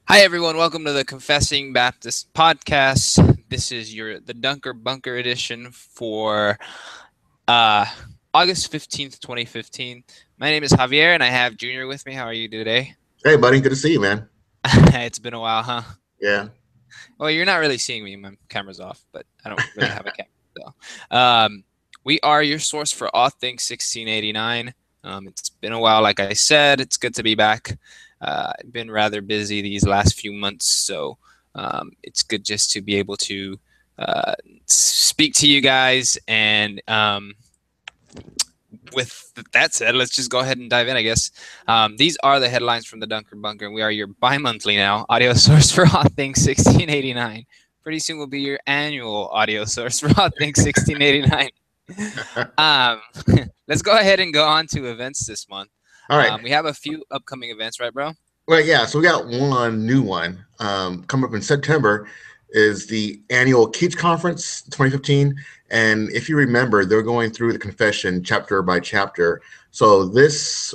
Hi everyone, welcome to the Confessing Baptist podcast. This is the Dunker Bunker edition for uh, August 15th, 2015. My name is Javier and I have Junior with me. How are you today? Hey, buddy. Good to see you, man. It's been a while, huh? Yeah. Well, you're not really seeing me. My camera's off, but I don't really have a camera. So, we are your source for all things 1689. It's been a while, like I said. It's good to be back. I've been rather busy these last few months, so it's good just to be able to uh, speak to you guys. And with that said, let's just go ahead and dive in, I guess. These are the headlines from the Dunker Bunker, and we are your bi-monthly now audio source for all things 1689. Pretty soon we'll be your annual audio source for all things 1689. um, let's go ahead and go on to events this month. All right. We have a few upcoming events, right, bro? Well, yeah. So we got one new one coming up in September. Is the annual Keats Conference 2015, and if you remember, they're going through the confession chapter by chapter. So this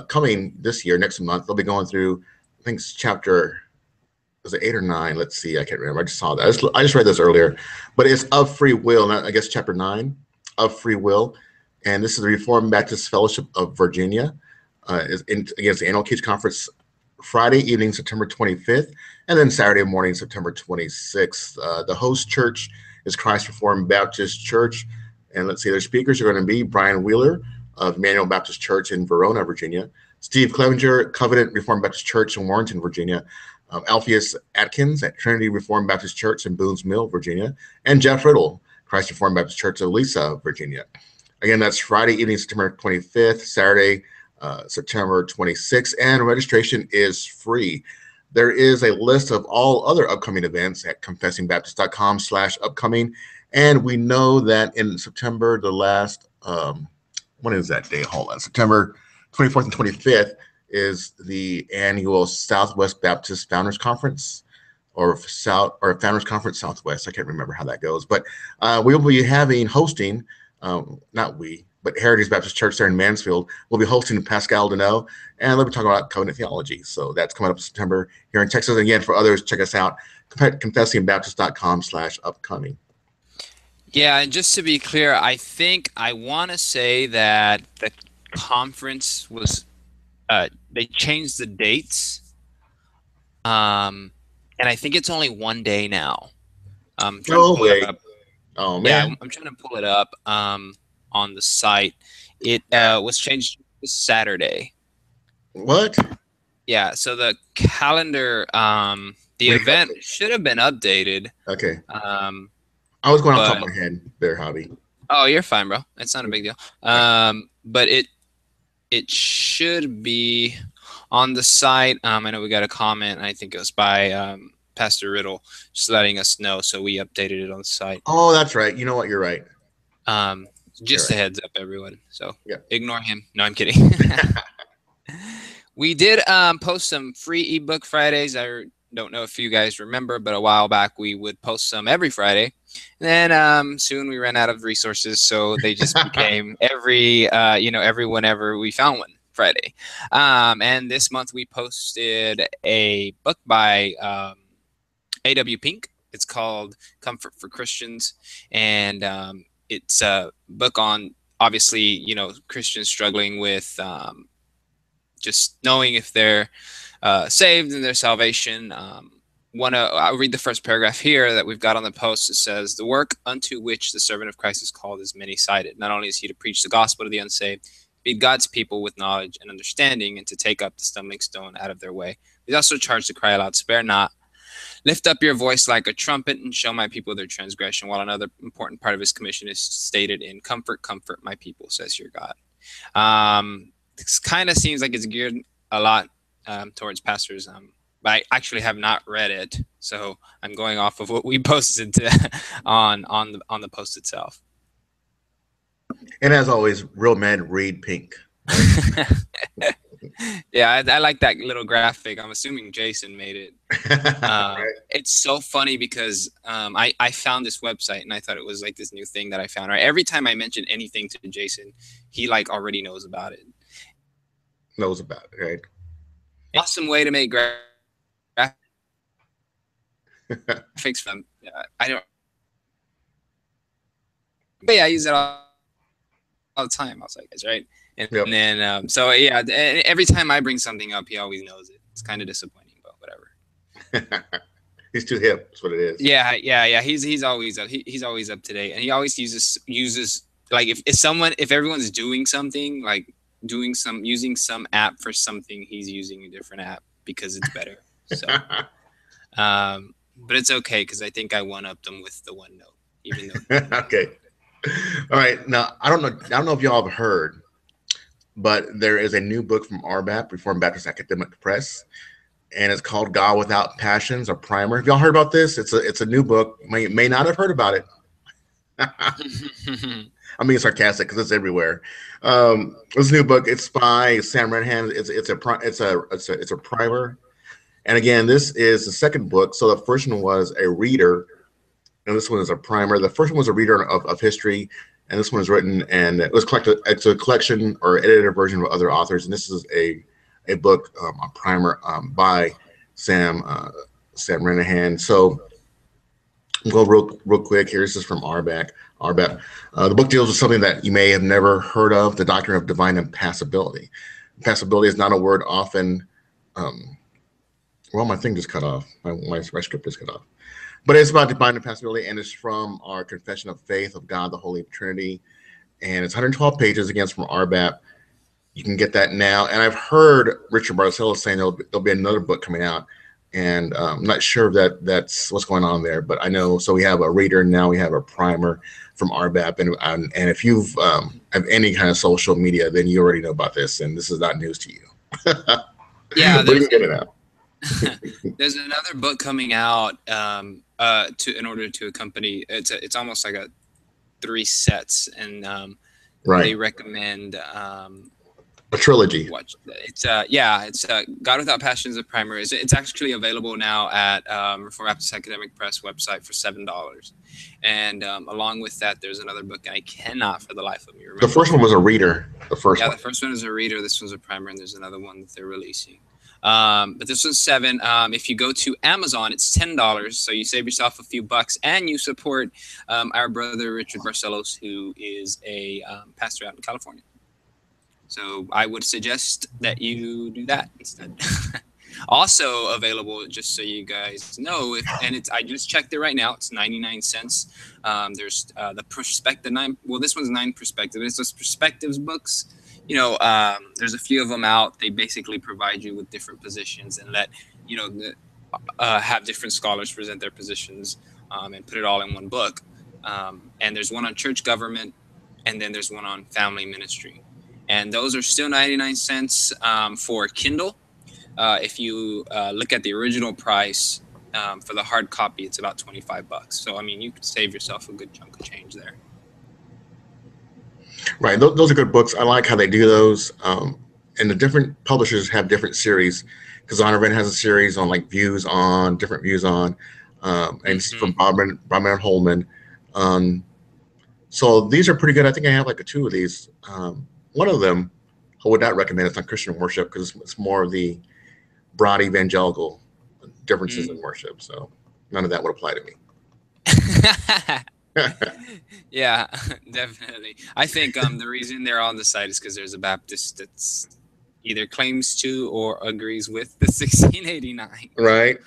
coming this year, next month, they'll be going through. I think it's chapter. Was it 8 or 9? Let's see. I can't remember. I just saw that. I just read this earlier, but it's of free will. Not, I guess chapter 9 of free will, and this is the Reformed Baptist Fellowship of Virginia. Against the annual Keats Conference Friday evening, September 25th, and then Saturday morning, September 26th. The host church is Christ Reformed Baptist Church. And let's see, their speakers are going to be Brian Wheeler of Emmanuel Baptist Church in Verona, Virginia, Steve Clevenger, Covenant Reformed Baptist Church in Warrenton, Virginia, Alpheus Atkins at Trinity Reformed Baptist Church in Boones Mill, Virginia, and Jeff Riddle, Christ Reformed Baptist Church of Lisa, Virginia. Again, that's Friday evening, September 25th, Saturday, September 26th, and registration is free. There is a list of all other upcoming events at confessingbaptist.com/upcoming. And we know that in September, the last, when is that day? Hold on. September 24th and 25th is the annual Southwest Baptist Founders Conference or Founders Conference Southwest. I can't remember how that goes, but we will be hosting, not we, but Heritage Baptist Church there in Mansfield will be hosting Pascal Deneau, and they'll be talking about covenant theology. So that's coming up in September here in Texas. And again, for others, check us out, confessingbaptist.com/upcoming. Yeah, and just to be clear, I want to say that the conference was they changed the dates, and I think it's only one day now. I'm trying to No pull it way. up. Oh, Yeah, man. I'm trying to pull it up on the site. It was changed to Saturday. What? Yeah, so the calendar, the event should have been updated. Okay. Um, I was going off the but top of my head there, Hobby. oh, you're fine, bro. It's not a big deal. But it should be on the site. I know we got a comment, and I think it was by Pastor Riddle, just letting us know. So we updated it on the site. Oh, that's right. You know what? You're right. Um, You're just a right. heads up, everyone. So Yeah. ignore him. No, I'm kidding. We did post some free ebook Fridays. I don't know if you guys remember, but a while back we would post some every Friday. And then soon we ran out of resources, so they just became every whenever we found one Friday. And this month we posted a book by A.W. Pink. It's called Comfort for Christians, and it's a book on obviously Christians struggling with just knowing if they're saved in their salvation. I'll read the first paragraph here that we've got on the post. It says, "The work unto which the servant of Christ is called is many-sided. Not only is he to preach the gospel to the unsaved, feed God's people with knowledge and understanding, and to take up the stumbling stone out of their way. He's also charged to cry aloud, spare not, lift up your voice like a trumpet, and show my people their transgression." While another important part of his commission is stated in "Comfort, comfort my people, says your God." This kind of seems like it's geared a lot towards pastors. But I actually have not read it, so I'm going off of what we posted on the post itself. And as always, real men read Pink. Yeah, I like that little graphic. I'm assuming Jason made it. Right. It's so funny because I found this website and I thought it was like this new thing that I found. Right, every time I mention anything to Jason, he like already knows about it. Knows about it, right? Awesome way to make graphics Fix them. I don't. But yeah, I use it all the time. I was like, right? And Yep. then so yeah, every time I bring something up, he always knows it. It's kind of disappointing, but whatever. He's too hip. That's what it is. Yeah. He's always up. He's always up to date, and he always uses like if everyone's doing something like using some app for something, he's using a different app because it's better. So, but it's okay because I think I one-upped them with the OneNote, even though. Okay. All right. Now I don't know if y'all have heard, but there is a new book from RBAP, Reformed Baptist Academic Press, and it's called God Without Passions, a primer. Have y'all heard about this? It's a new book. May not have heard about it. I'm being sarcastic because it's everywhere. This new book, it's by Sam Renihan. It's a primer, and again, this is the second book. So the first one was a reader, and this one is a primer. The first one was a reader of history, and this one is written, and it was collected. It's a collection or edited version of other authors, and this is a book, a primer by Sam Renihan. So I'll go real quick here. This is from RBAP. The book deals with something that you may have never heard of: the doctrine of divine impassibility. Impassibility is not a word often. Well, my thing just cut off. My script just cut off. But it's about divine impassibility, and it's from our Confession of Faith of God, the Holy Trinity. And it's 112 pages, again, from RBAP. You can get that now. And I've heard Richard Barcelo saying there'll be another book coming out. And I'm not sure if that's what's going on there. But I know, so we have a reader, now we have a primer from RBAP. And if you've have any kind of social media, then you already know about this. And this is not news to you. Yeah, but you can get it out. There's another book coming out in order to accompany. It's almost like 3 sets, and right. They recommend a trilogy. It's God Without Passions, a primer. It's actually available now at Reformed Baptist Academic Press website for $7. And along with that, there's another book I cannot for the life of me remember. The first one was a reader. The first one is a reader. This one's a primer, and there's another one that they're releasing. But this one's $7. If you go to Amazon, it's $10. So you save yourself a few bucks, and you support our brother Richard Barcelos, who is a pastor out in California. So I would suggest that you do that instead. Also available, just so you guys know, I just checked it right now. It's 99 cents. There's this one's 9 perspectives. It's those perspectives books. There's a few of them out. They basically provide you with different positions and let have different scholars present their positions and put it all in one book. And there's one on church government, and then there's one on family ministry. And those are still 99 cents for Kindle. If you look at the original price for the hard copy, it's about $25. So, I mean, you could save yourself a good chunk of change there. Right. Those are good books. I like how they do those. And the different publishers have different series. Zondervan has a series on different views on, and it's from Bauman Holman. So these are pretty good. I think I have like 2 of these. One of them I would not recommend. It's on Christian worship because it's more of the broad evangelical differences in worship. So none of that would apply to me. Yeah, definitely. I think the reason they're on the site is because there's a Baptist that's either claims to or agrees with the 1689. Right.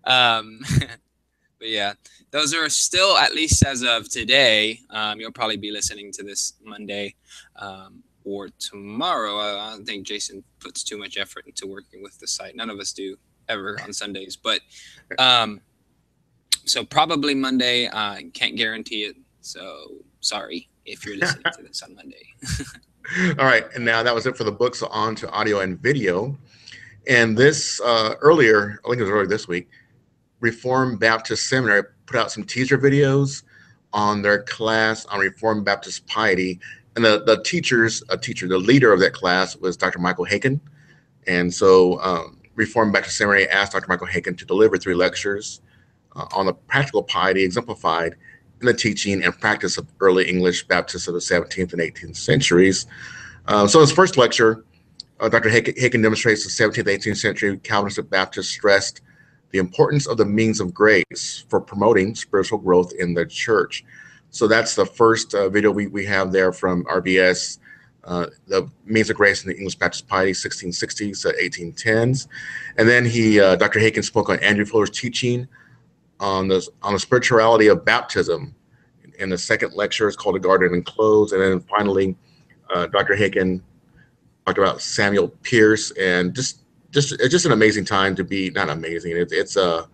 But yeah, those are still, at least as of today, you'll probably be listening to this Monday or tomorrow. I don't think Jason puts too much effort into working with the site. None of us do ever on Sundays, but so probably Monday. I can't guarantee it. So sorry if you're listening to this on Monday. All right. And now that was it for the books. So on to audio and video. And this earlier, I think it was earlier this week, Reformed Baptist Seminary put out some teaser videos on their class on Reformed Baptist piety. And the leader of that class was Dr. Michael Haykin. And so Reformed Baptist Seminary asked Dr. Michael Haykin to deliver 3 lectures on the practical piety exemplified in the teaching and practice of early English Baptists of the 17th and 18th centuries. So his first lecture, Dr. Haykin demonstrates the 17th, 18th century Calvinistic Baptists stressed the importance of the means of grace for promoting spiritual growth in the church. So that's the first video we have there from RBS, the means of grace in the English Baptist Piety, 1660s to 1810s. And then Dr. Haken spoke on Andrew Fuller's teaching on the spirituality of baptism. In the second lecture, it's called The Garden Enclosed. And then finally, Dr. Haken talked about Samuel Pierce, and it's just an amazing time to be, not amazing. To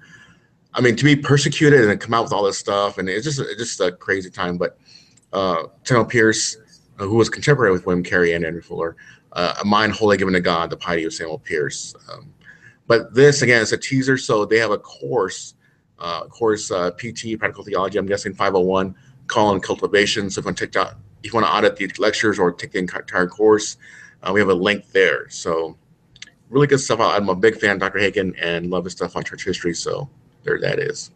be persecuted and come out with all this stuff, and it's just a crazy time. But Samuel Pierce, who was contemporary with William Carey and Andrew Fuller, A Mind Wholly Given to God, the Piety of Samuel Pierce. But this, again, is a teaser. So they have a course, PT, Practical Theology, I'm guessing 501, Call on Cultivation. So if you want to audit the lectures or take the entire course, we have a link there. So really good stuff. I'm a big fan of Dr. Haken and love his stuff on church history. So there that is.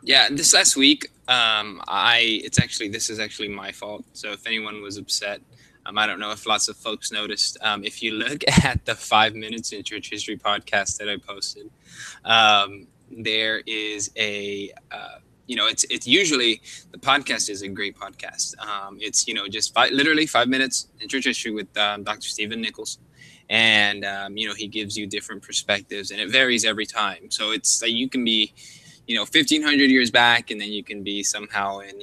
Yeah, this last week, this is actually my fault. So if anyone was upset, I don't know if lots of folks noticed. If you look at the 5 Minutes in Church History podcast that I posted, there is it's usually, the podcast is a great podcast. It's just literally 5 minutes in church history with Dr. Stephen Nichols. And, he gives you different perspectives, and it varies every time. So it's like you can be, 1,500 years back, and then you can be somehow in,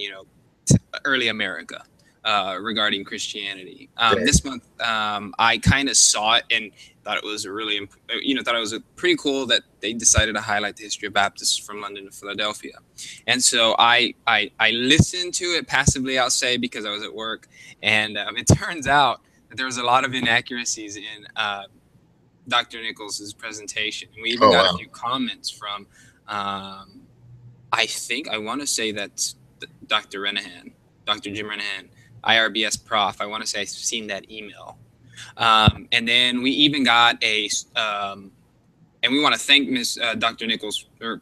early America regarding Christianity. This month, I kind of saw it and thought it was pretty cool that they decided to highlight the history of Baptists from London to Philadelphia. And so I listened to it passively, I'll say, because I was at work. And it turns out there was a lot of inaccuracies in Dr. Nichols' presentation. And we even got a few comments from, I want to say that's Dr. Renahan, Dr. Jim Renahan, IRBS prof. I want to say I've seen that email. And then we even got and we want to thank Dr. Nichols, or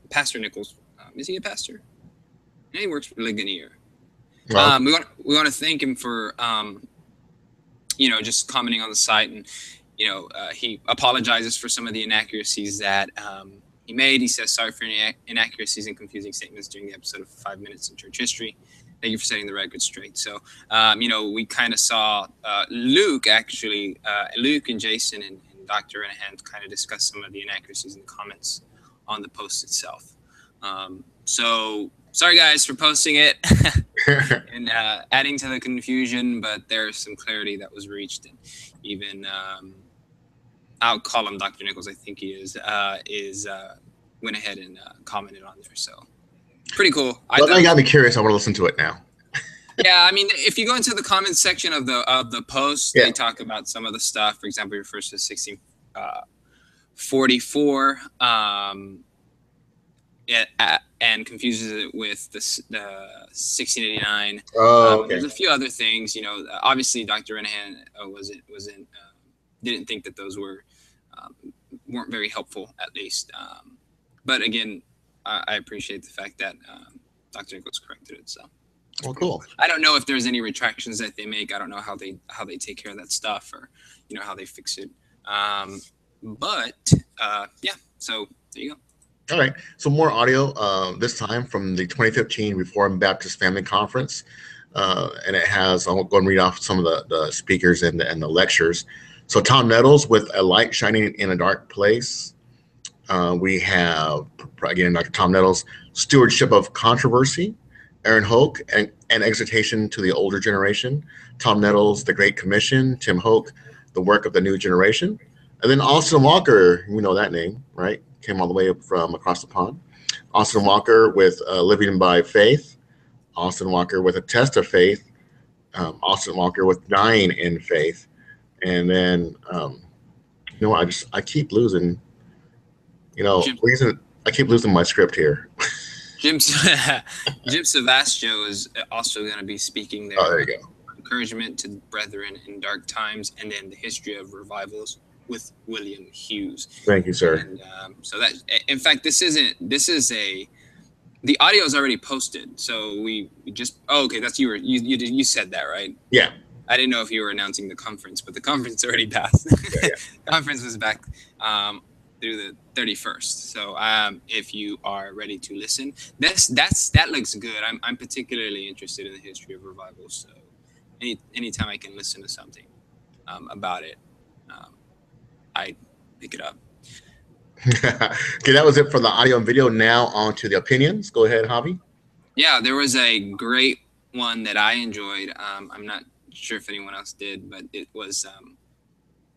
Pastor Nichols. Is he a pastor? He works for Ligonier. Well, we want to thank him for, just commenting on the site, and he apologizes for some of the inaccuracies that he made. He says sorry for any inaccuracies and confusing statements during the episode of 5 Minutes in Church History. Thank you for setting the record straight. So, we kind of saw Luke and Jason and Dr. Renahan kind of discuss some of the inaccuracies in the comments on the post itself. So sorry guys for posting it and adding to the confusion, but there's some clarity that was reached, and even I'll call him Dr. Nichols, I think he is went ahead and commented on there. So pretty cool. Well, that got me curious. I want to listen to it now. Yeah, if you go into the comments section of the post, they talk about some of the stuff. For example, he refers to 1644 and confuses it with the 1689. Oh, okay. There's a few other things. Obviously, Dr. Renahan didn't think that those weren't very helpful, at least. But again, I appreciate the fact that Dr. Nichols corrected it. So, well, cool. I don't know if there's any retractions that they make. I don't know how they take care of that stuff, or how they fix it. So there you go. All right. So more audio this time from the 2015 Reformed Baptist Family Conference, and it has. I'll go and read off some of the speakers and the lectures. So Tom Nettles with A Light Shining in a Dark Place. We have, again, Dr. Tom Nettles, Stewardship of Controversy. Aaron Hoke, and Exhortation to the Older Generation. Tom Nettles, The Great Commission. Tim Hoke, The Work of the New Generation. And then Austin Walker, we know that name, right? Came all the way up from across the pond. Austin Walker with Living by Faith. Austin Walker with A Test of Faith. Austin Walker with Dying in Faith. And then, I keep losing, I keep losing my script here. Jim Savastio is also going to be speaking there. Oh, there you go. Encouragement to Brethren in Dark Times, and then the History of Revivals with William Hughes. Thank you, sir. And so that, in fact, the audio is already posted. So we just, okay, that's you said that, right? Yeah. I didn't know if you were announcing the conference, but the conference already passed. Yeah. Conference was back through the 31st. So if you are ready to listen, that looks good. I'm particularly interested in the history of revival. So anytime I can listen to something about it, I pick it up. Okay, that was it for the audio and video. Now on to the opinions. Go ahead, Javi. Yeah, there was a great one that I enjoyed. I'm not sure if anyone else did, but it was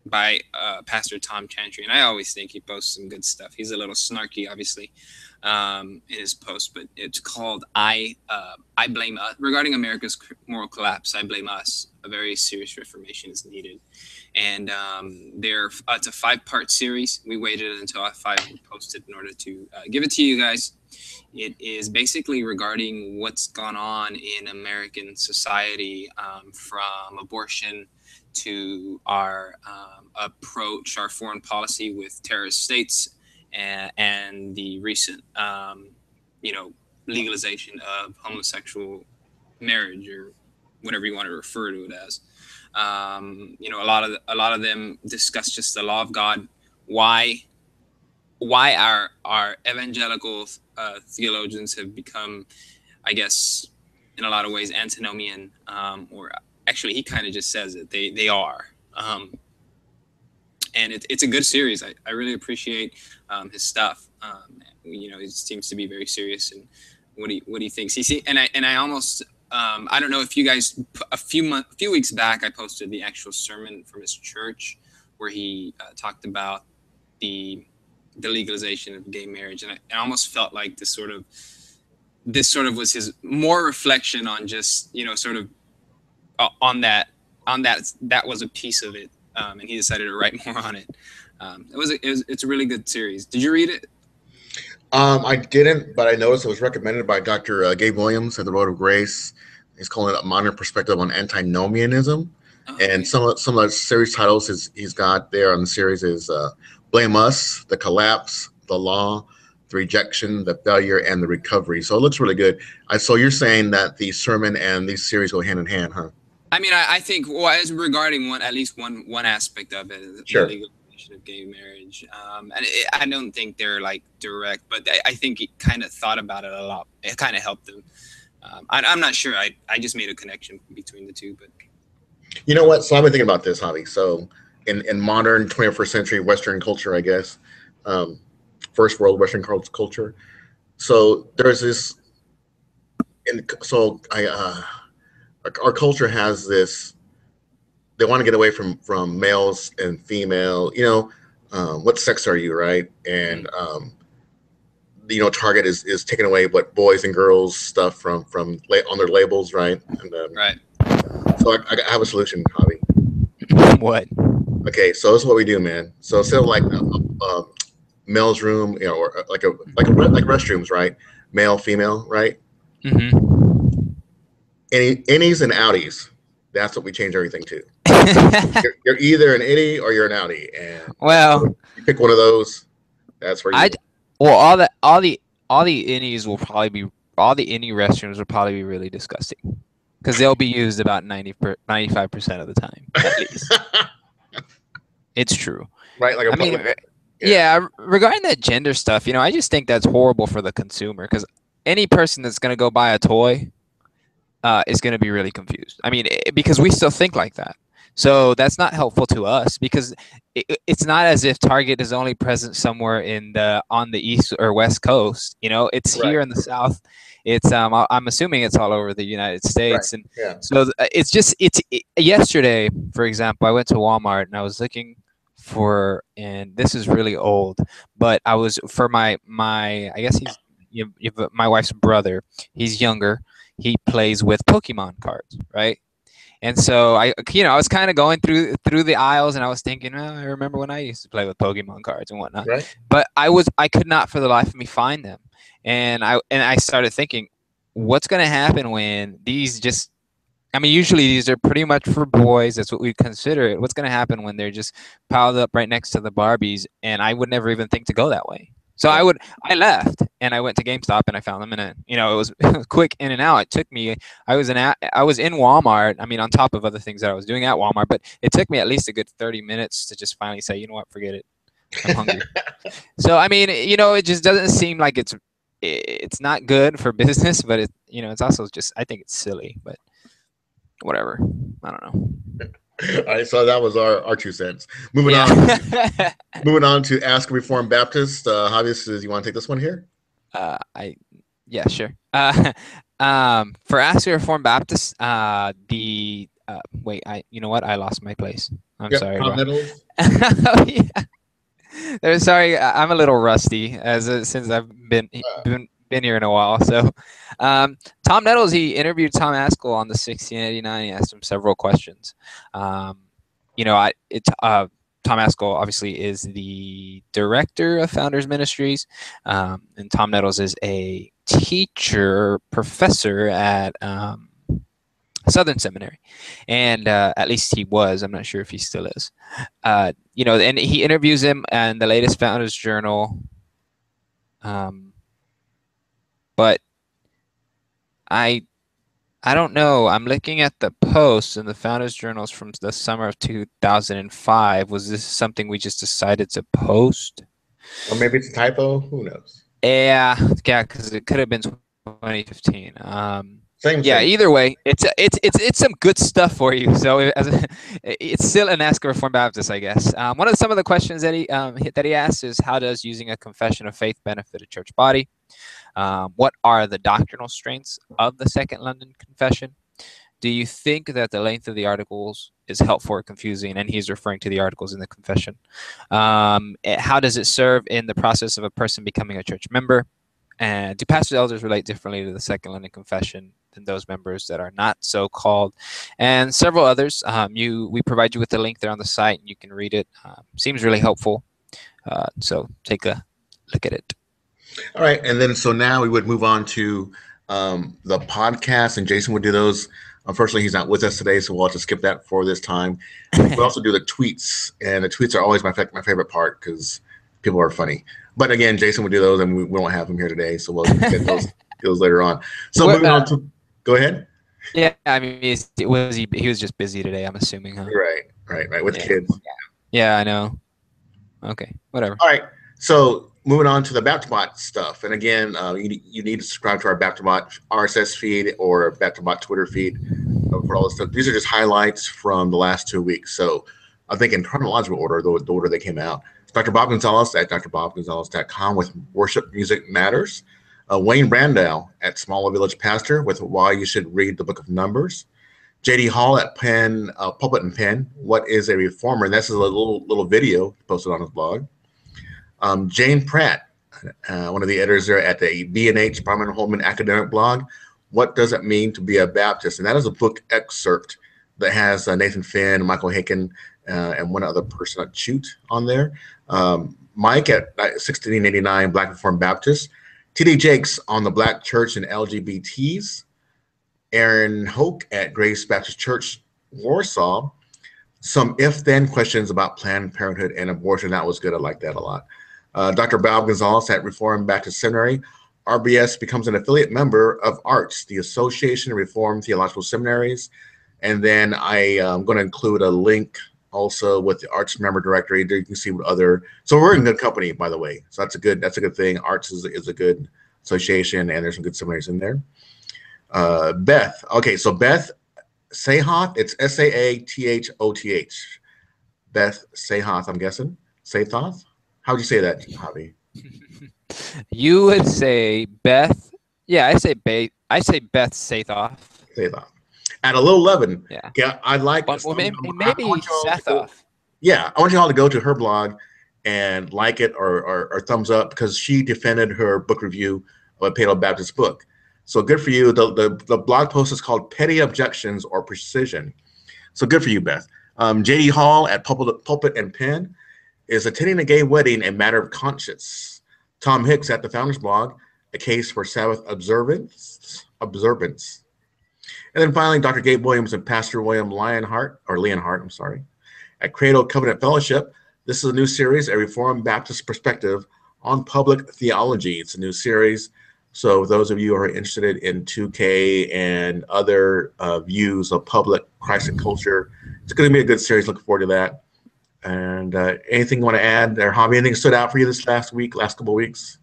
by Pastor Tom Chantry, and I always think he posts some good stuff. He's a little snarky, obviously, in his post, but it's called "I Blame Us" regarding America's moral collapse. I blame us. A very serious reformation is needed, and it's a 5-part series. We waited until all 5 were posted in order to give it to you guys. It is basically regarding what's gone on in American society, from abortion to our approach, our foreign policy with terrorist states, and the recent, legalization of homosexual marriage, or whatever you want to refer to it as. A lot of them discuss just the law of God, why our evangelical theologians have become, I guess, in a lot of ways antinomian, or actually he kind of just says it. They are, and it's a good series. I really appreciate his stuff. He seems to be very serious in what he thinks. And I almost I don't know if you guys, a few weeks back I posted the actual sermon from his church where he talked about the legalization of gay marriage, and I almost felt like this sort of was his more reflection on just sort of on that was a piece of it, and he decided to write more on it. It's a really good series. Did you read it? I didn't, but I noticed it was recommended by Dr. Gabe Williams at the Road of Grace. He's calling it a modern perspective on antinomianism. And some of the series titles he's got there on the series is Blame Us, The Collapse, The Law, The Rejection, The Failure, and The Recovery. So it looks really good. So you're saying that the sermon and these series go hand in hand, huh? I mean, I think, well, as regarding at least one aspect of it, sure. The legalization of gay marriage. And I don't think they're like direct, but I think he kind of thought about it a lot. It kind of helped him. I'm not sure. I just made a connection between the two, but. You know what? So I've been thinking about this, Javi. So in modern 21st century Western culture, I guess, first world Western culture. So there's this, our culture has this, they want to get away from males and female, what sex are you, right? And, Target is taking away what boys and girls stuff from on their labels, right? And, right. So I have a solution, Javi. What? Okay, so this is what we do, man. So instead of like a male's room, or like restrooms, right? Male, female, right? Mm-hmm. Innies and outies. That's what we change everything to. you're either an innie or you're an outie, and you pick one of those. That's where you. All the innies will probably be, all the innie restrooms will probably be really disgusting. Because they'll be used about 95% of the time, at least. It's true. Right, like regarding that gender stuff, I just think that's horrible for the consumer. Because any person that's going to go buy a toy is going to be really confused. I mean, because we still think like that. So that's not helpful to us, because it's not as if Target is only present somewhere on the East or West Coast. It's here in the South. It's I'm assuming it's all over the United States, right. And so it's yesterday, for example, I went to Walmart and I was looking for, and this is really old, but I was for my I guess my wife's brother. He's younger. He plays with Pokemon cards, right? And so I was kind of going through the aisles, and I was thinking, I remember when I used to play with Pokemon cards and whatnot. Right. But I could not for the life of me find them. And I started thinking, what's going to happen when these usually these are pretty much for boys. That's what we consider it. What's going to happen when they're just piled up right next to the Barbies? And I would never even think to go that way. So I left and I went to GameStop and I found them, and it was quick in and out. It took me, I was in Walmart. I mean, on top of other things that I was doing at Walmart, but it took me at least a good 30 minutes to just finally say, you know what, forget it. I'm hungry. So I mean, it just doesn't seem like it's not good for business, but it's also just, I think it's silly, but whatever. I don't know. All right, so that was our 2 cents. Moving on to Ask a Reformed Baptist. Javier, you want to take this one here? Yeah, sure. For Ask a Reformed Baptist, wait, you know what? I lost my place. I'm sorry. Tom Nettles. Oh, yeah. Sorry, I'm a little rusty since I've been here in a while. So, Tom Nettles, he interviewed Tom Askell on the 1689. He asked him several questions. Tom Askell obviously is the director of Founders Ministries, and Tom Nettles is a professor at Southern Seminary, and at least he was. I'm not sure if he still is. And he interviews him in the latest Founders Journal. But I don't know. I'm looking at the posts in the Founders Journals from the summer of 2005. Was this something we just decided to post? Or maybe it's a typo. Who knows? Yeah, because it could have been 2015. Same. Either way, it's some good stuff for you. So it's still an Ask a Reformed Baptist, I guess. Some of the questions that he asked is, how does using a confession of faith benefit a church body? What are the doctrinal strengths of the Second London Confession? Do you think that the length of the articles is helpful or confusing? And he's referring to the articles in the confession. How does it serve in the process of a person becoming a church member? And do pastors elders relate differently to the Second London Confession than those members that are not so called? And several others. We provide you with the link there on the site, and you can read it. Seems really helpful. So take a look at it. All right, and then so now we would move on to the podcast, and Jason would do those. Unfortunately, he's not with us today, so we'll have to skip that for this time. We also do the tweets, and the tweets are always my favorite part because people are funny. But again, Jason would do those, and we won't have him here today, so we'll get those later on. So moving on to, go ahead. Yeah, I mean, he was just busy today, I'm assuming, huh? Right, with kids. Yeah, I know. Okay, whatever. All right, so moving on to the BaptistBot stuff, and again, you need to subscribe to our BaptistBot RSS feed or BaptistBot Twitter feed for all this stuff. These are just highlights from the last 2 weeks. So I think in chronological order, the order they came out. Dr. Bob Gonzalez at drbobgonzalez.com with Worship Music Matters. Wayne Brandau at Small Village Pastor with Why You Should Read the Book of Numbers. J.D. Hall at Pulpit and Pen, What is a Reformer? And this is a little video posted on his blog. Jane Pratt, one of the editors there at the B&H Barman Holman Academic Blog, What Does It Mean to Be a Baptist? And that is a book excerpt that has Nathan Finn, Michael Haken, and one other person at Chute on there. Mike at 1689 Black Reformed Baptist. T.D. Jakes on the Black Church and LGBTs. Aaron Hoke at Grace Baptist Church, Warsaw. Some if-then questions about Planned Parenthood and abortion. That was good. I like that a lot. Dr. Bob Gonzalez at Reformed Baptist Seminary. RBS becomes an affiliate member of ARTS, the Association of Reformed Theological Seminaries. And then I am going to include a link also with the ARTS member directory. There you can see what other. So we're in good company, by the way. So that's a good thing. ARTS is a good association, and there's some good seminaries in there. Beth. Okay, so Beth Saathoth. It's Saathoth. Beth Saathoth, I'm guessing. Saathoth. How would you say that, Javi? You would say Beth. Yeah, I say Beth Saathoth. Saathoth. At a little leaven. Yeah. I'd like. Maybe Saathoth. Yeah, I want you all to go to her blog and like it or thumbs up because she defended her book review of a Paleo Baptist book. So good for you. The blog post is called Petty Objections or Precision. So good for you, Beth. J.D. Hall at Pulpit and Pen is attending a gay wedding a matter of conscience. Tom Hicks at the Founders Blog, a case for Sabbath observance. And then finally, Dr. Gabe Williams and Pastor William Leonhardt, at Credo Covenant Fellowship. This is a new series, a Reformed Baptist perspective on public theology. It's a new series. So those of you who are interested in 2K and other views of public Christ and culture, it's going to be a good series. Looking forward to that. And anything you want to add there, Hobby? Anything stood out for you this last couple of weeks?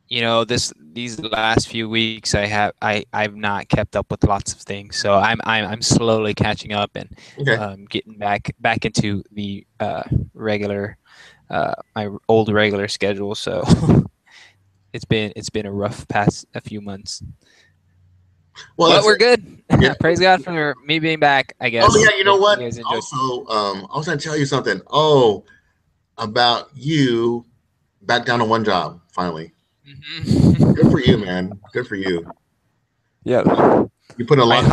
You know, these last few weeks I've not kept up with lots of things, so I'm slowly catching up and getting back into the regular my old regular schedule. So it's been a rough past a few months. Well, but we're good. Yeah. Praise God for me being back, I guess. Oh yeah, you know what? Also, I was going to tell you something. Oh, about you back down to one job finally. Mm-hmm. Good for you, man. Good for you. Yeah. You put a lot. I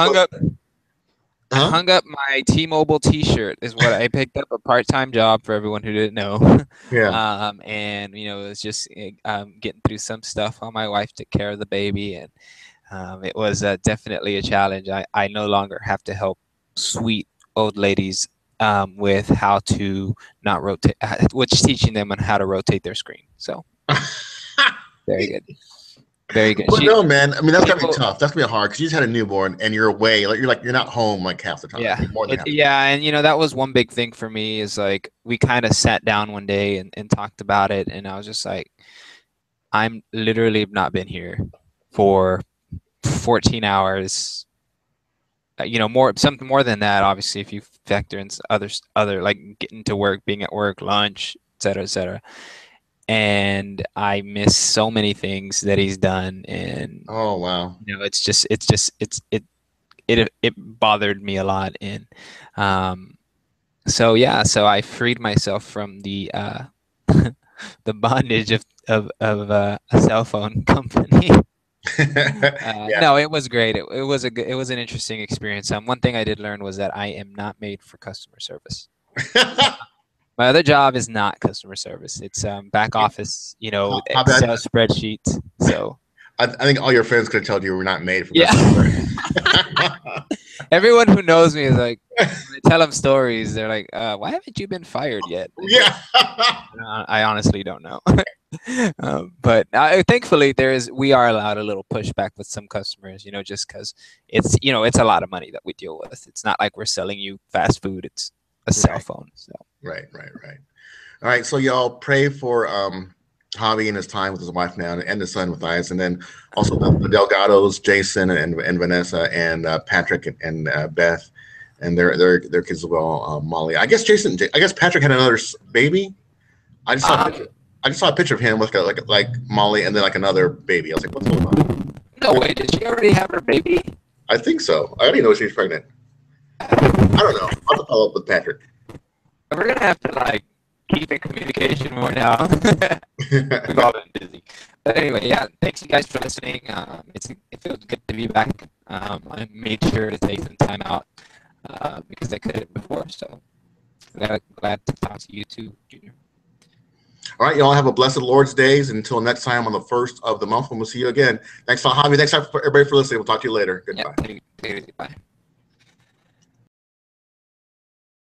hung up my T-Mobile T-shirt. Is what I picked up a part-time job for everyone who didn't know. Yeah. And you know, it was just getting through some stuff while my wife took care of the baby, and it was definitely a challenge. I no longer have to help sweet old ladies with how to not rotate, which is teaching them on how to rotate their screen. So very good. Very good. But no, man. I mean, that's gonna be tough. That's gonna be hard because you just had a newborn and you're away. You're not home like half the time. Yeah. More than half yeah, and you know that was one big thing for me is like we kind of sat down one day and talked about it, and I was just like, I'm literally not been here for 14 hours. You know, something more than that. Obviously, if you factor in other like getting to work, being at work, lunch, etc., etc. And I miss so many things that he's done, and oh wow, you know, it bothered me a lot, and so I freed myself from the the bondage of a cell phone company. Yeah. No, it was great. It was an interesting experience. One thing I did learn was that I am not made for customer service. My other job is not customer service. It's back office, you know, Excel spreadsheets. So I think all your friends could have told you we're not made for Everyone who knows me is like, when I tell them stories, they're like, why haven't you been fired yet? Yeah. I honestly don't know. But thankfully we are allowed a little pushback with some customers, you know, just because it's a lot of money that we deal with. It's not like we're selling you fast food. It's a cell phone. So. Right. All right. So y'all pray for Hobby and his time with his wife now, and the son with Matthias, and then also the Delgados, Jason and Vanessa, and Patrick and Beth, and their kids as well. Molly. I guess Patrick had another baby. I just saw a picture of him with like Molly, and then like another baby. I was like, what's going on? No way. Did she already have her baby? I think so. I already know she's pregnant. I don't know. I'll have to follow up with Patrick. We're gonna have to like keep in communication more now. We've all been busy. But anyway, yeah, thanks you guys for listening. It feels good to be back. I made sure to take some time out because I couldn't before. So glad to talk to you too, Junior. All right, y'all have a blessed Lord's Days. Until next time on the 1st of the month, we'll see you again. Thanks for Hobby. Thanks for everybody for listening. We'll talk to you later. Goodbye. Yeah, bye.